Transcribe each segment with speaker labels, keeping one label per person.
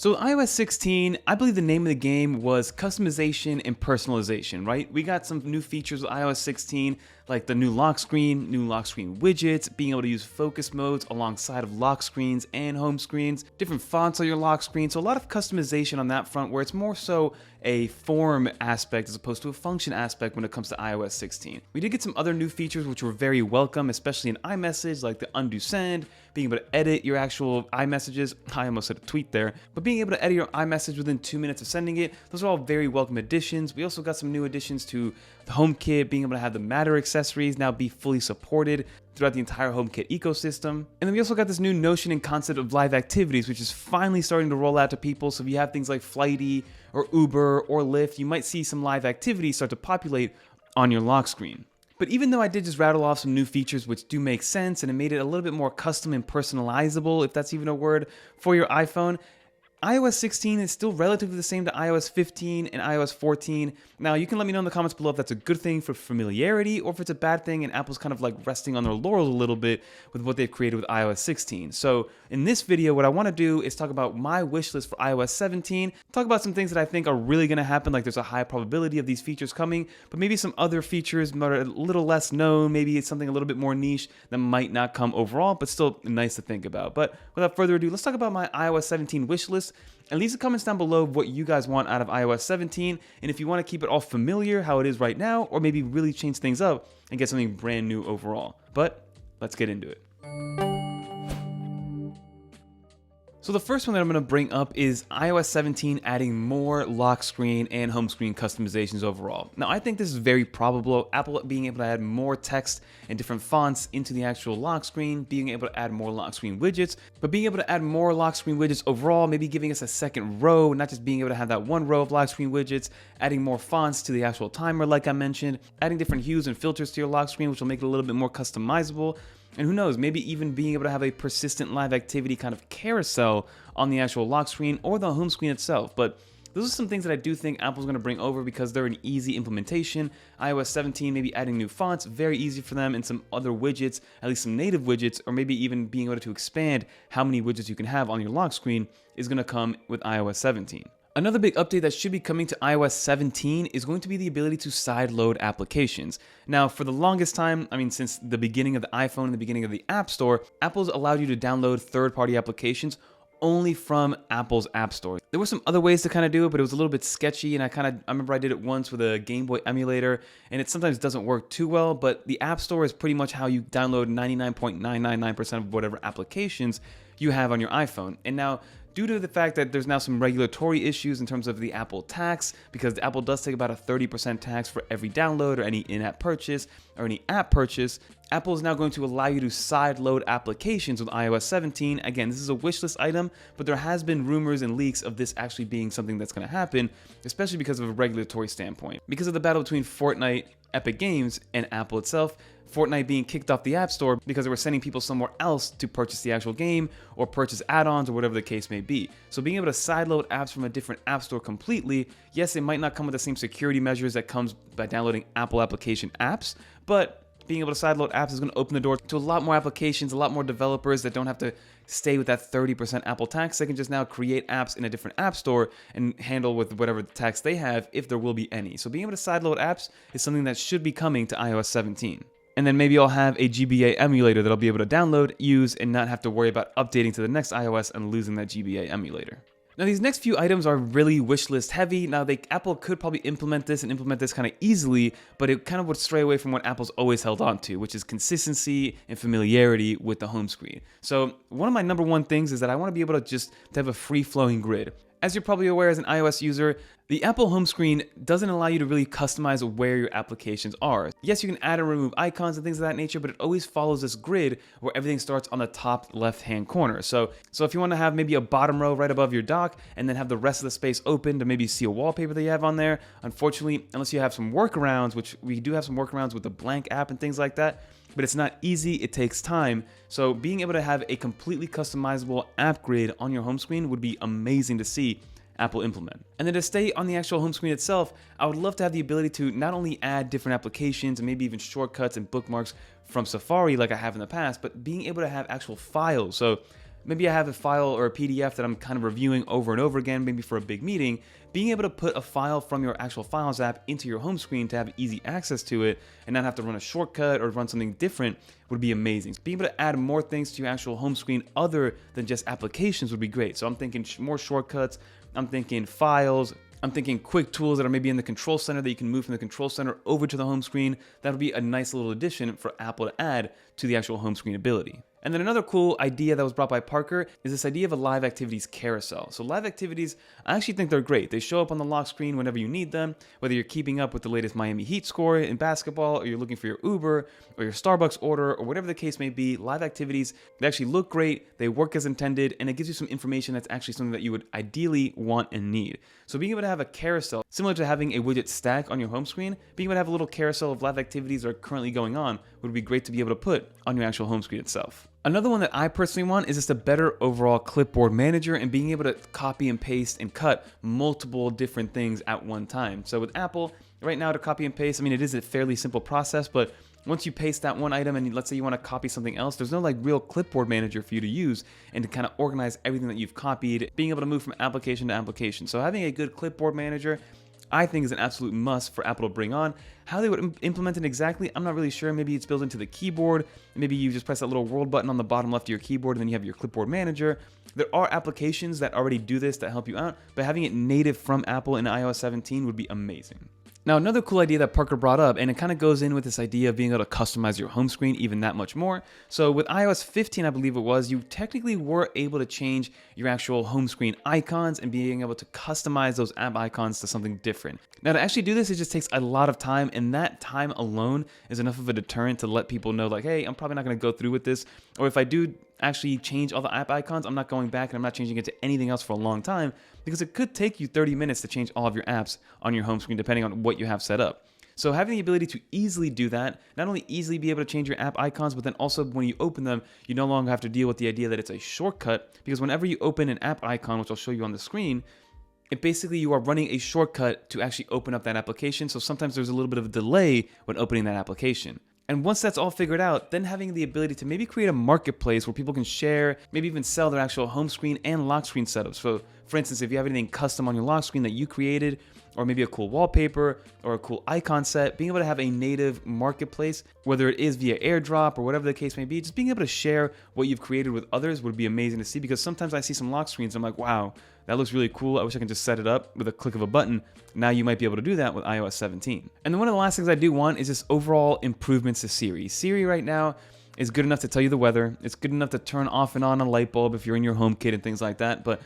Speaker 1: So iOS 16, I believe the name of the game was customization and personalization, right? We got some new features with iOS 16, like the new lock screen widgets, being able to use focus modes alongside of lock screens and home screens, different fonts on your lock screen. So a lot of customization on that front where it's more so a form aspect as opposed to a function aspect when it comes to iOS 16. We did get some other new features which were very welcome, especially in iMessage, like the undo send, being able to edit your actual iMessages. I almost said a tweet there, but being able to edit your iMessage within 2 minutes of sending it, those are all very welcome additions. We also got some new additions to the HomeKit, being able to have the Matter accessories now be fully supported throughout the entire HomeKit ecosystem. And then we also got this new notion and concept of live activities, which is finally starting to roll out to people. So if you have things like Flighty or Uber or Lyft, you might see some live activities start to populate on your lock screen. But even though I did just rattle off some new features which do make sense and it made it a little bit more custom and personalizable, if that's even a word, for your iPhone, iOS 16 is still relatively the same to iOS 15 and iOS 14. Now, you can let me know in the comments below if that's a good thing for familiarity or if it's a bad thing and Apple's kind of like resting on their laurels a little bit with what they've created with iOS 16. So in this video, what I want to do is talk about my wish list for iOS 17, talk about some things that I think are really going to happen, like there's a high probability of these features coming, but maybe some other features that are a little less known, maybe it's something a little bit more niche that might not come overall, but still nice to think about. But without further ado, let's talk about my iOS 17 wish list. And leave some comments down below of what you guys want out of iOS 17, and if you want to keep it all familiar how it is right now, or maybe really change things up and get something brand new overall. But let's get into it. So the first one that I'm going to bring up is iOS 17 adding more lock screen and home screen customizations overall. Now I think this is very probable, Apple being able to add more text and different fonts into the actual lock screen, being able to add more lock screen widgets, but being able to add more lock screen widgets overall, maybe giving us a second row, not just being able to have that one row of lock screen widgets, adding more fonts to the actual timer like I mentioned, adding different hues and filters to your lock screen which will make it a little bit more customizable. And who knows, maybe even being able to have a persistent live activity kind of carousel on the actual lock screen or the home screen itself. But those are some things that I do think Apple's going to bring over because they're an easy implementation. iOS 17, maybe adding new fonts, very easy for them, and some other widgets, at least some native widgets, or maybe even being able to expand how many widgets you can have on your lock screen is going to come with iOS 17. Another big update that should be coming to iOS 17 is going to be the ability to sideload applications. Now, for the longest time, since the beginning of the iPhone and the beginning of the App Store, Apple's allowed you to download third-party applications only from Apple's App Store. There were some other ways to kind of do it, but it was a little bit sketchy, and I remember I did it once with a Game Boy emulator, and it sometimes doesn't work too well, but the App Store is pretty much how you download 99.999% of whatever applications you have on your iPhone. And now, due to the fact that there's now some regulatory issues in terms of the Apple tax, because Apple does take about a 30% tax for every download or any in-app purchase or any app purchase, Apple is now going to allow you to sideload applications with iOS 17. Again, this is a wishlist item, but there has been rumors and leaks of this actually being something that's going to happen, especially because of a regulatory standpoint. Because of the battle between Fortnite, Epic Games, and Apple itself, Fortnite being kicked off the App Store because they were sending people somewhere else to purchase the actual game or purchase add-ons or whatever the case may be. So being able to sideload apps from a different app store completely, yes, it might not come with the same security measures that comes by downloading Apple application apps, but being able to sideload apps is going to open the door to a lot more applications, a lot more developers that don't have to stay with that 30% Apple tax. They can just now create apps in a different app store and handle with whatever tax they have, if there will be any. So being able to sideload apps is something that should be coming to iOS 17. And then maybe I'll have a GBA emulator that I'll be able to download, use, and not have to worry about updating to the next iOS and losing that GBA emulator. Now these next few items are really wishlist heavy. Now Apple could probably implement this kind of easily, but it kind of would stray away from what Apple's always held on to, which is consistency and familiarity with the home screen. So one of my number one things is that I want to be able to have a free-flowing grid. As you're probably aware as an iOS user, the Apple home screen doesn't allow you to really customize where your applications are. Yes, you can add and remove icons and things of that nature, but it always follows this grid where everything starts on the top left-hand corner. So if you want to have maybe a bottom row right above your dock and then have the rest of the space open to maybe see a wallpaper that you have on there, unfortunately, unless you have some workarounds, which we do have some workarounds with the blank app and things like that, but it's not easy, it takes time. So being able to have a completely customizable app grid on your home screen would be amazing to see Apple implement. And then to stay on the actual home screen itself, I would love to have the ability to not only add different applications and maybe even shortcuts and bookmarks from Safari like I have in the past, but being able to have actual files. So maybe I have a file or a PDF that I'm kind of reviewing over and over again, maybe for a big meeting, being able to put a file from your actual Files app into your home screen to have easy access to it and not have to run a shortcut or run something different would be amazing. Being able to add more things to your actual home screen other than just applications would be great. So I'm thinking more shortcuts, I'm thinking files, I'm thinking quick tools that are maybe in the control center that you can move from the control center over to the home screen. That would be a nice little addition for Apple to add to the actual home screen ability. And then another cool idea that was brought by Parker is this idea of a live activities carousel. So live activities, I actually think they're great. They show up on the lock screen whenever you need them, whether you're keeping up with the latest Miami Heat score in basketball, or you're looking for your Uber or your Starbucks order, or whatever the case may be. Live activities, they actually look great, they work as intended, and it gives you some information that's actually something that you would ideally want and need. So being able to have a carousel, similar to having a widget stack on your home screen, being able to have a little carousel of live activities that are currently going on would be great to be able to put on your actual home screen itself. Another one that I personally want is just a better overall clipboard manager and being able to copy and paste and cut multiple different things at one time. So with Apple, right now to copy and paste, I mean, it is a fairly simple process, but once you paste that one item and let's say you want to copy something else, there's no like real clipboard manager for you to use and to kind of organize everything that you've copied, being able to move from application to application. So having a good clipboard manager, I think, is an absolute must for Apple to bring on. How they would implement it exactly, I'm not really sure. Maybe it's built into the keyboard. Maybe you just press that little world button on the bottom left of your keyboard and then you have your clipboard manager. There are applications that already do this that help you out, but having it native from Apple in iOS 17 would be amazing. Now, another cool idea that Parker brought up, and it kind of goes in with this idea of being able to customize your home screen even that much more. So with iOS 15, I believe it was, you technically were able to change your actual home screen icons and being able to customize those app icons to something different. Now, to actually do this, it just takes a lot of time, and that time alone is enough of a deterrent to let people know, like, hey, I'm probably not going to go through with this, or if I do actually change all the app icons, I'm not going back and I'm not changing it to anything else for a long time, because it could take you 30 minutes to change all of your apps on your home screen depending on what you have set up. So having the ability to easily do that, not only easily be able to change your app icons, but then also when you open them, you no longer have to deal with the idea that it's a shortcut, because whenever you open an app icon, which I'll show you on the screen, it basically you are running a shortcut to actually open up that application. So sometimes there's a little bit of a delay when opening that application. And once that's all figured out, then having the ability to maybe create a marketplace where people can share, maybe even sell their actual home screen and lock screen setups. So for instance, if you have anything custom on your lock screen that you created, or maybe a cool wallpaper or a cool icon set, being able to have a native marketplace, whether it is via AirDrop or whatever the case may be, just being able to share what you've created with others would be amazing to see, because sometimes I see some lock screens, I'm like, wow, that looks really cool. I wish I could just set it up with a click of a button. Now you might be able to do that with iOS 17. And then one of the last things I do want is just overall improvements to Siri. Siri right now is good enough to tell you the weather. It's good enough to turn off and on a light bulb if you're in your HomeKit and things like that, but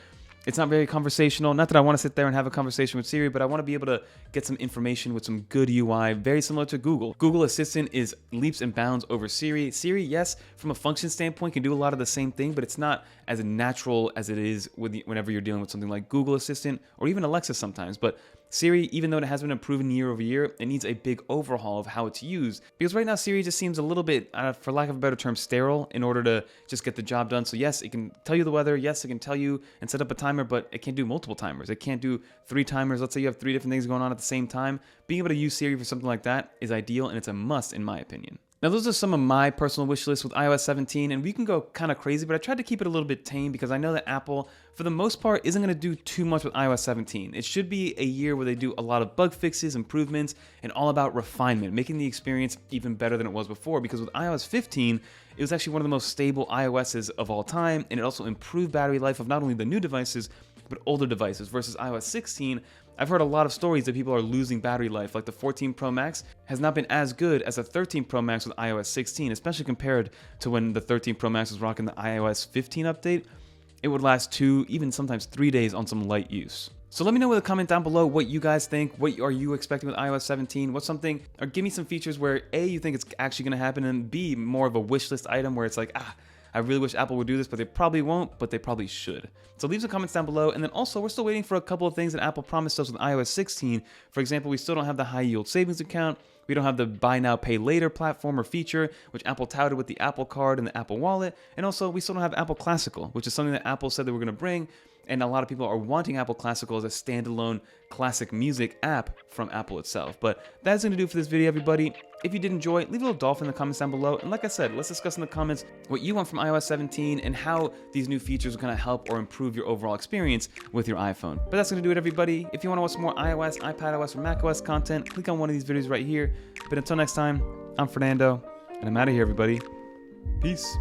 Speaker 1: it's not very conversational. Not that I want to sit there and have a conversation with Siri, but I want to be able to get some information with some good UI, very similar to Google. Google Assistant is leaps and bounds over Siri. Siri, yes, from a function standpoint, can do a lot of the same thing, but it's not as natural as it is whenever you're dealing with something like Google Assistant or even Alexa sometimes. But Siri, even though it has been improving year over year, it needs a big overhaul of how it's used. Because right now, Siri just seems a little bit, for lack of a better term, sterile in order to just get the job done. So yes, it can tell you the weather. Yes, it can tell you and set up a timer, but it can't do multiple timers. It can't do 3 timers. Let's say you have 3 different things going on at the same time. Being able to use Siri for something like that is ideal, and it's a must in my opinion. Now, those are some of my personal wish lists with iOS 17, and we can go kind of crazy, but I tried to keep it a little bit tame because I know that Apple, for the most part, isn't going to do too much with iOS 17. It should be a year where they do a lot of bug fixes, improvements, and all about refinement, making the experience even better than it was before, because with iOS 15, it was actually one of the most stable iOSs of all time, and it also improved battery life of not only the new devices, but older devices, versus iOS 16. I've heard a lot of stories that people are losing battery life, like the 14 Pro Max has not been as good as the 13 Pro Max with iOS 16, especially compared to when the 13 Pro Max was rocking the iOS 15 update. It would last 2, even sometimes 3 days on some light use. So let me know with a comment down below what you guys think. What are you expecting with iOS 17? What's something, or give me some features where A, you think it's actually going to happen, and B, more of a wish list item where it's like, I really wish Apple would do this, but they probably won't, but they probably should. So leave some comments down below. And then also, we're still waiting for a couple of things that Apple promised us with iOS 16. For example, we still don't have the high yield savings account. We don't have the buy now, pay later platform or feature, which Apple touted with the Apple Card and the Apple Wallet. And also, we still don't have Apple Classical, which is something that Apple said they were going to bring. And a lot of people are wanting Apple Classical as a standalone classic music app from Apple itself. But that's going to do it for this video, everybody. If you did enjoy, leave a little dolphin in the comments down below. And like I said, let's discuss in the comments what you want from iOS 17 and how these new features are going to help or improve your overall experience with your iPhone. But that's going to do it, everybody. If you want to watch some more iOS, iPadOS, or macOS content, click on one of these videos right here. But until next time, I'm Fernando, and I'm out of here, everybody. Peace.